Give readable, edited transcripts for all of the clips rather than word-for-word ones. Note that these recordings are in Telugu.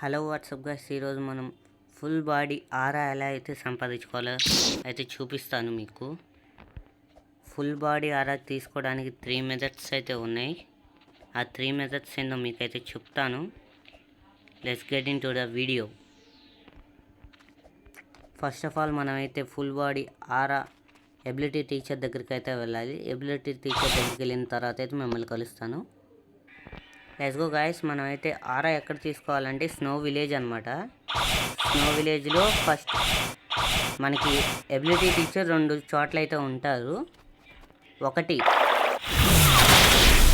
హలో వాట్సాప్ గైస్, ఈరోజు మనం ఫుల్ బాడీ ఆరా ఎలా అయితే సంపాదించుకోవాలో అయితే చూపిస్తాను మీకు. ఫుల్ బాడీ ఆరా తీసుకోవడానికి 3 మెథడ్స్ అయితే ఉన్నాయి. ఆ 3 మెథడ్స్ ఏందో మీకైతే చెప్తాను. Let's get in to the video. First of all మనమైతే ఫుల్ బాడీ ఆరా ఎబిలిటీ టీచర్ దగ్గరికి అయితే వెళ్ళాలి. ఎబిలిటీ టీచర్ దగ్గరికి వెళ్ళిన తర్వాత అయితే మిమ్మల్ని కలుస్తాను. Let's go guys. మనమైతే ఆరా ఎక్కడ తీసుకోవాలంటే స్నో విలేజ్ అనమాట. స్నో విలేజ్లో ఫస్ట్ మనకి ఎబిలిటీ టీచర్ 2 చోట్ల అయితే ఉంటారు. ఒకటి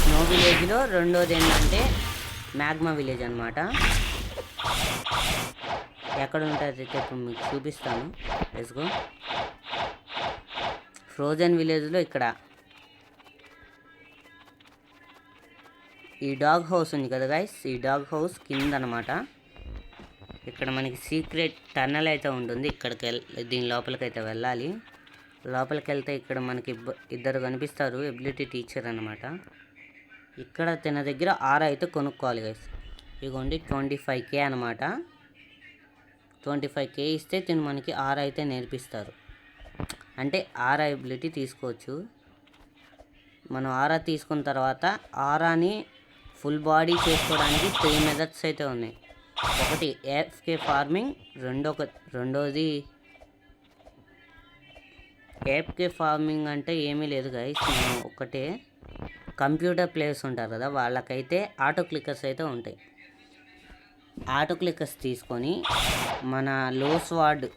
స్నో విలేజ్లో, రెండోది ఏంటంటే మ్యాగ్మా విలేజ్ అనమాట. ఎక్కడ ఉంటుంది ఇప్పుడు మీకు చూపిస్తాను. Let's go. ఫ్రోజన్ విలేజ్లో ఇక్కడ ఈ డాగ్ హౌస్ ఉంది కదా గైస్, ఈ డాగ్ హౌస్ కింద అనమాట. ఇక్కడ మనకి సీక్రెట్ టన్నల్ అయితే ఉంటుంది. దీని లోపలికి అయితే వెళ్ళాలి. లోపలికి వెళ్తే ఇక్కడ మనకి ఇద్దరు కనిపిస్తారు, ఎబిలిటీ టీచర్ అనమాట. ఇక్కడ తన దగ్గర ఆరా అయితే కొనుక్కోవాలి గైస్. ఇదిగోండి 25K అనమాట. 25K ఇస్తే తిను మనకి ఆరా అయితే నేర్పిస్తారు. అంటే ఆరా ఎబిలిటీ తీసుకోవచ్చు. మనం ఆరా తీసుకున్న తర్వాత ఆరాని ఫుల్ బాడీ చేసుకోవడానికి 3 మెథడ్స్ అయితే ఉన్నాయి. ఒకటి AFK ఫార్మింగ్, రెండోది AFK ఫార్మింగ్ అంటే ఏమీ లేదు గైస్, నేను ఒకటే కంప్యూటర్ ప్లేయర్స్ ఉంటారు కదా, వాళ్ళకైతే ఆటో క్లిక్కర్స్ అయితే ఉంటాయి. ఆటో క్లిక్కర్స్ తీసుకొని మన లో స్వాడ్,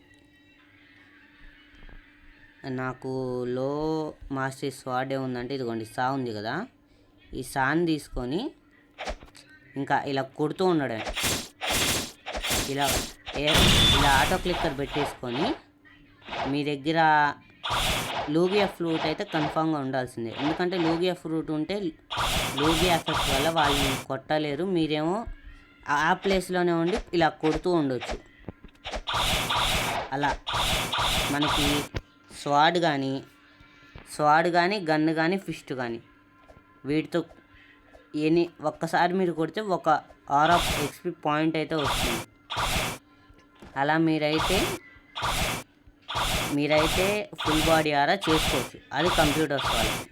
నాకు లో మాస్టర్ స్వాడ్ ఏముందంటే ఇదిగోండి సా ఉంది కదా, ఈ సాని తీసుకొని ఇంకా ఇలా కొడుతూ ఉండడం. ఇలా ఆటో క్లిక్కర్ పెట్టేసుకొని మీ దగ్గర లూగియా ఫ్రూట్ అయితే కన్ఫామ్గా ఉండాల్సిందే. ఎందుకంటే లూగియా ఫ్రూట్ ఉంటే లూగియా ఎఫెక్ట్ వల్ల వాళ్ళని కొట్టలేరు. మీరేమో ఆ ప్లేస్లోనే ఉండి ఇలా కొడుతూ ఉండొచ్చు. అలా మనకి స్వాడ్ కానీ గన్ను కానీ ఫిస్ట్ కానీ వీటితో ఒక్కసారి మీరు కొడితే ఒక ఆర్ ఆఫ్ ఎక్స్పీ పాయింట్ అయితే వస్తుంది. అలా మీరైతే ఫుల్ బాడీ ఆరా చేసుకోవచ్చు. అది కంప్యూటర్స్ వాళ్ళకి.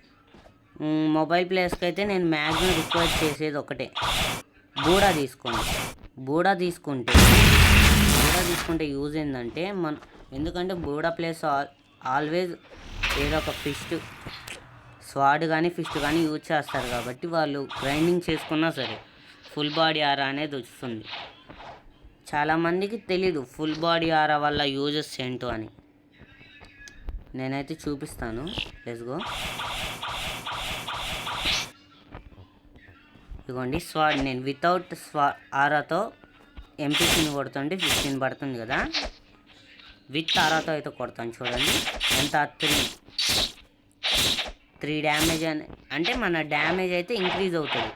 మొబైల్ ప్లేయర్స్కి అయితే నేను మ్యాక్సిమం రిక్వెస్ట్ చేసేది ఒకటే, బూడా తీసుకోండి. బూడా తీసుకుంటే యూజ్ ఏంటంటే ఎందుకంటే బూడా ప్లేస్ ఆల్వేజ్ ఏదో ఒక ఫిస్ట్, స్వాడ్ కానీ ఫిస్ట్ కానీ యూజ్ చేస్తారు కాబట్టి వాళ్ళు గ్రైండింగ్ చేసుకున్నా సరే ఫుల్ బాడీ ఆరా అనేది వస్తుంది. చాలామందికి తెలీదు ఫుల్ బాడీ ఆరా వల్ల యూజెస్ ఏంటో అని. నేనైతే చూపిస్తాను. Let's go. ఇదిగోండి స్వాడ్, నేను వితౌట్ ఆరాతో ఎంపీసీని కొడుతుంటే 15 పడుతుంది కదా, విత్ ఆరాతో అయితే కొడతాను. చూడండి ఎంత 3 డ్యామేజ్ అంటే మన డ్యామేజ్ అయితే ఇంక్రీజ్ అవుతుంది.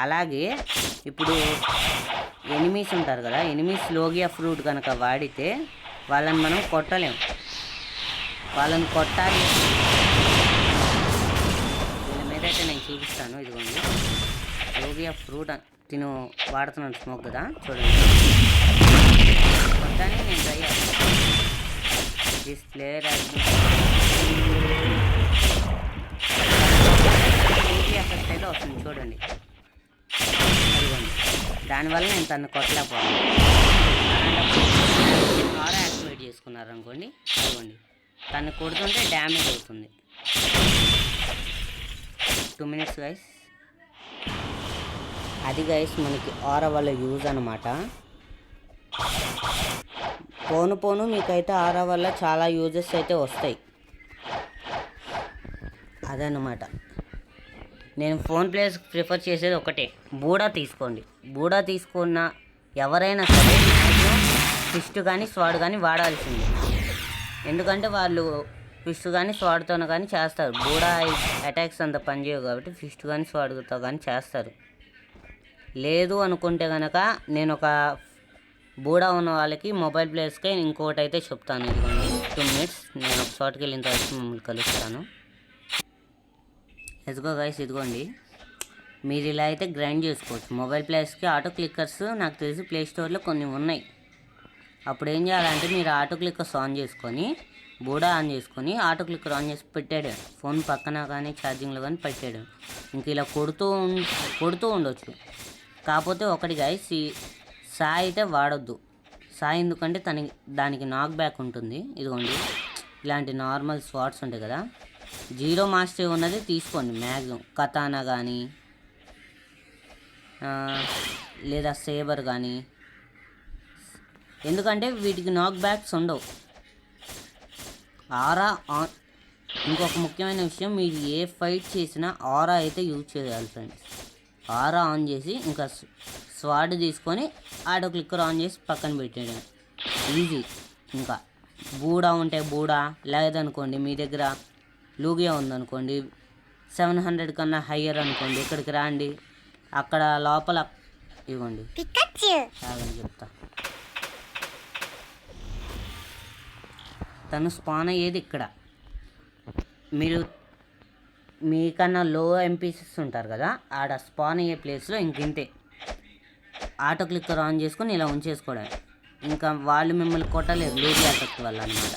అలాగే ఇప్పుడు ఎనిమీస్ ఉంటారు కదా, ఎనిమీస్ లోగియా ఫ్రూట్ కనుక వాడితే వాళ్ళని మనం కొట్టలేము. వాళ్ళని కొట్టాలి. వీళ్ళ మీద అయితే నేను చూపిస్తాను. ఇదిగోండి లోగియా ఫ్రూట్ తిను వాడుతున్నాను స్మోక్ కదా, చూడండి కొట్టాలని నేను ట్రై చేస్తాను. దిస్ ప్లేయర్ ఎఫెక్ట్ అయితే వస్తుంది చూడండి. అదిగోండి దానివల్ల నేను తను కొట్టలేకపోయాను. ఆరా యాక్టివేట్ చేసుకున్నారు అనుకోండి, అదిగోండి తను కొడుతుంటే డ్యామేజ్ అవుతుంది. 2 మినిట్స్ గైస్. అది గైస్ మనకి ఆరా వల్ల యూజ్ అనమాట. పోను మీకైతే ఆరా వల్ల చాలా యూజెస్ అయితే వస్తాయి. అదనమాట. నేను ఫోన్ ప్లేస్ ప్రిఫర్ చేసేది ఒకటే, బూడా తీసుకోండి. బూడా తీసుకున్న ఎవరైనా సరే మ్యాక్సిమం ఫిస్ట్ కానీ స్వాడ్ కానీ వాడాల్సింది. ఎందుకంటే వాళ్ళు ఫిస్ట్ కానీ స్వాడ్తో కానీ చేస్తారు. బూడా అటాక్స్ అంత పనిచేయవు కాబట్టి ఫిస్ట్ కానీ స్వాడ్తో కానీ చేస్తారు. లేదు అనుకుంటే కనుక నేను ఒక బూడా ఉన్న వాళ్ళకి మొబైల్ ప్లేస్కి ఇంకోటి అయితే చెప్తాను. ఇదిగోండి 2 మినిట్స్, నేను ఒక చోటుకి వెళ్ళిన తర్వాత మిమ్మల్ని కలుస్తాను. Let's go guys. ఇదిగోండి మీరు ఇలా అయితే గ్రైండ్ చేసుకోవచ్చు. మొబైల్ ప్లేస్కి ఆటో క్లిక్కర్స్ నాకు తెలిసి ప్లే స్టోర్లో కొన్ని ఉన్నాయి. అప్పుడు ఏం చేయాలంటే మీరు ఆటో క్లిక్కర్స్ ఆన్ చేసుకొని బూడా ఆన్ చేసుకొని ఆటో క్లిక్కర్ ఆన్ చేసి పెట్టాడు, ఫోన్ పక్కన కానీ ఛార్జింగ్లో కానీ పెట్టాడు. ఇంక ఇలా కొడుతూ ఉండొచ్చు. కాకపోతే ఒకటి గైస్, ఈ సాయి అయితే వాడొద్దు. సాయి ఎందుకంటే దానికి నాక్ బ్యాక్ ఉంటుంది. ఇదిగోండి ఇలాంటి నార్మల్ స్వాట్స్ ఉంటాయి కదా, జీరో మాస్టర్ ఉన్నది తీసుకోండి. మ్యాక్సిమం కతానా కానీ లేదా సేబర్ కానీ, ఎందుకంటే వీటికి నాక్ బ్యాక్స్ ఉండవు. ఆరా ఆన్, ఇంకొక ముఖ్యమైన విషయం, మీరు ఏ ఫైట్ చేసినా ఆరా అయితే యూజ్ చేయాలి ఫ్రెండ్స్. ఆరా ఆన్ చేసి ఇంకా స్వాడ్ తీసుకొని ఆటో క్లిక్కర్ ఆన్ చేసి పక్కన పెట్టేయడం ఈజీ. ఇంకా బూడా ఉంటే బూడా, లేదనుకోండి మీ దగ్గర లూగియా ఉందనుకోండి 700 కన్నా హయ్యర్ అనుకోండి, ఇక్కడికి రండి, అక్కడ లోపల ఇవ్వండి ఆగని చెప్తా. తను స్పాన్ అయ్యేది ఇక్కడ. మీరు మీకన్నా లో ఎంపీసీస్ ఉంటారు కదా, ఆడ స్పాన్ అయ్యే ప్లేస్లో ఇంతే ఆటో క్లిక్కర్ ఆన్ చేసుకొని ఇలా ఉంచేసుకోవడం. ఇంకా వాళ్ళు మిమ్మల్ని కొట్టలేరు లూగియా ఎఫెక్ట్ వల్ల అనమాట.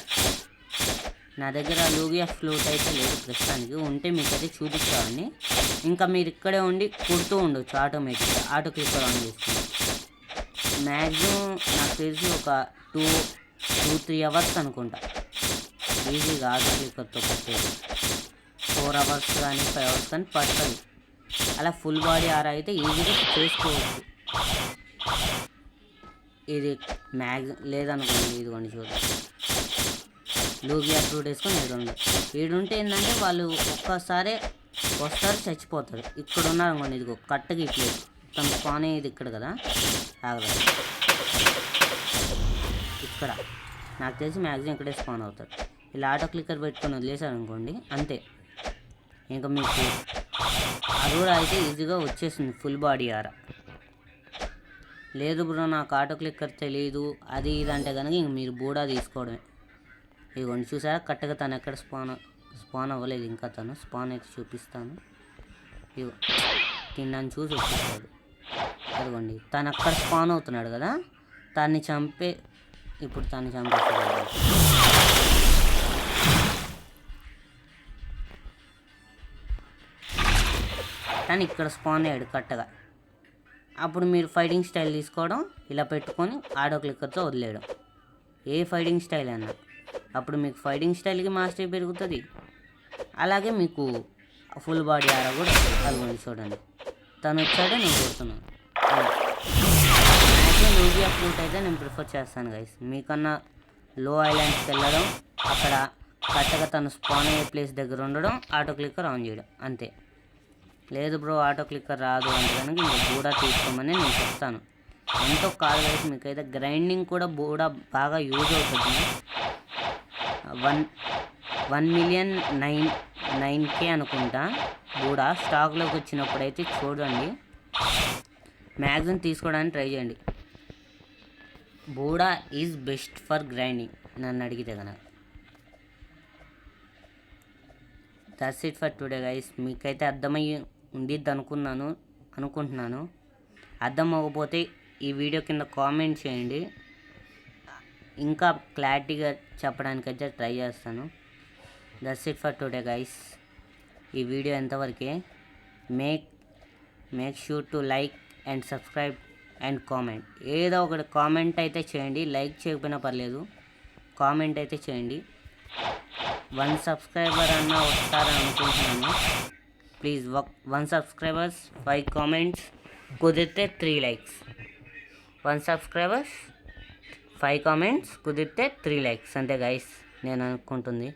నా దగ్గర లూగియా ఫ్లూట్ అయితే లేదు ప్రస్తుతానికి, ఉంటే మీకు అయితే చూపించేవాడిని. ఇంకా మీరు ఇక్కడే ఉండి కుడుతూ ఉండొచ్చు ఆటోమేటిక్గా ఆటో క్లిక్కర్ ఆన్ చేసుకుని. మ్యాక్సిమం నాకు తెలిసి ఒక 2-3 అవర్స్ అనుకుంటా ఈజీగా ఆటో క్లిక్కర్తో పట్టేది. 4 అవర్స్ కానీ 5 అవర్స్ కానీ పడుతుంది. అలా ఫుల్ బాడీ ఆరా అయితే ఈజీగా చేసుకోవచ్చు. ఇది లేదనుకోండి, ఇదిగోండి చూడండి, లూగియా ఫ్రూట్ వేసుకొని ఈడుంటే ఏంటంటే వాళ్ళు ఒక్కసారి వస్తారు చచ్చిపోతారు. ఇక్కడ ఉన్నారు అనుకోండి, ఇదిగో కట్టకి ఇట్లేదు తన స్పాన్ ఇది ఇక్కడ కదా, ఆగదు ఇక్కడ. నాకు తెలిసి మ్యాక్సిమం ఇక్కడే స్పాన్ అవుతారు. ఇలా ఆటో క్లిక్కర్ పెట్టుకొని వదిలేసారు అనుకోండి, అంతే. ఇంకా మీకు అరుడా అయితే ఈజీగా వచ్చేసింది ఫుల్ బాడీ ఆరా. లేదు బ్రో నాకు ఆటో క్లిక్కర్ తెలియదు అది ఇది అంటే కనుక ఇంక మీరు బూడా తీసుకోవడమే. ఇదిగోండి చూసారా కరెక్ట్గా తను ఎక్కడ స్పాన్ అవ్వలేదు ఇంకా. తను స్పాన్ అయితే చూపిస్తాను. ఇగో తిన్నాను చూసి వచ్చేస్తాడు. అదిగోండి తను అక్కడ స్పాన్ అవుతున్నాడు కదా, తన్ని ఇప్పుడు తను చంపేస్తాడు. తను ఇక్కడ స్పాన్ అయ్యాడు కరెక్ట్గా. అప్పుడు మీరు ఫైటింగ్ స్టైల్ తీసుకోవడం, ఇలా పెట్టుకొని ఆటో క్లిక్కర్తో వదిలేయడం, ఏ ఫైటింగ్ స్టైల్ అన్నా. అప్పుడు మీకు ఫైటింగ్ స్టైల్కి మాస్టరీ పెరుగుతుంది, అలాగే మీకు ఫుల్ బాడీ ఆరా కూడా అది చూడండి. తను వచ్చాడే నేను కొడుతున్నాను. మ్యాక్సిమం లూగియా ఫ్లూట్ అయితే నేను ప్రిఫర్ చేస్తాను గైస్. మీకన్నా లో ఐలాండ్స్కి వెళ్ళడం, అక్కడ కరెక్ట్గా తను స్పాన్ అయ్యే ప్లేస్ దగ్గర ఉండడం, ఆటో క్లిక్కర్ ఆన్ చేయడం అంతే. లేదు బ్రో ఆటో క్లిక్కర్ రాదు అంటే కనుక ఇంకా బూడా తీసుకోమని నేను చెప్తాను. ఎంతో కాదు గైస్, మీకైతే గ్రైండింగ్ కూడా బూడా బాగా యూజ్ అవుతుంది. 1,000,909K అనుకుంటా బూడా స్టాక్లోకి వచ్చినప్పుడు అయితే చూడండి, మ్యాక్సిమం తీసుకోవడానికి ట్రై చేయండి. బూడా ఈజ్ బెస్ట్ ఫర్ గ్రైండింగ్ నన్ను అడిగితే కనుక. That's it for today guys. మీకైతే అర్థమయ్యి ఉండిద్ది అనుకుంటున్నాను. అర్థం అవ్వకపోతే ఈ వీడియో కింద కామెంట్ చేయండి, ఇంకా క్లారిటీగా చెప్పడానికైతే ట్రై చేస్తాను. That's it for today guys. ఈ వీడియో ఎంతవరకే. Make sure to like and subscribe and comment. ఏదో ఒకటి కామెంట్ అయితే చేయండి, లైక్ చేయకపోయినా పర్లేదు, కామెంట్ అయితే చేయండి. 1 సబ్స్క్రైబర్ అన్నా వస్తారని అనుకుంటున్నాను. ప్లీజ్ 1 సబ్స్క్రైబర్స్ 5 కామెంట్స్, కుదిరితే 3 లైక్స్. 1 సబ్స్క్రైబర్స్ 5 కామెంట్స్, కుదిరితే 3 లైక్స్ అంతే గైస్ నేను అనుకుంటుంది.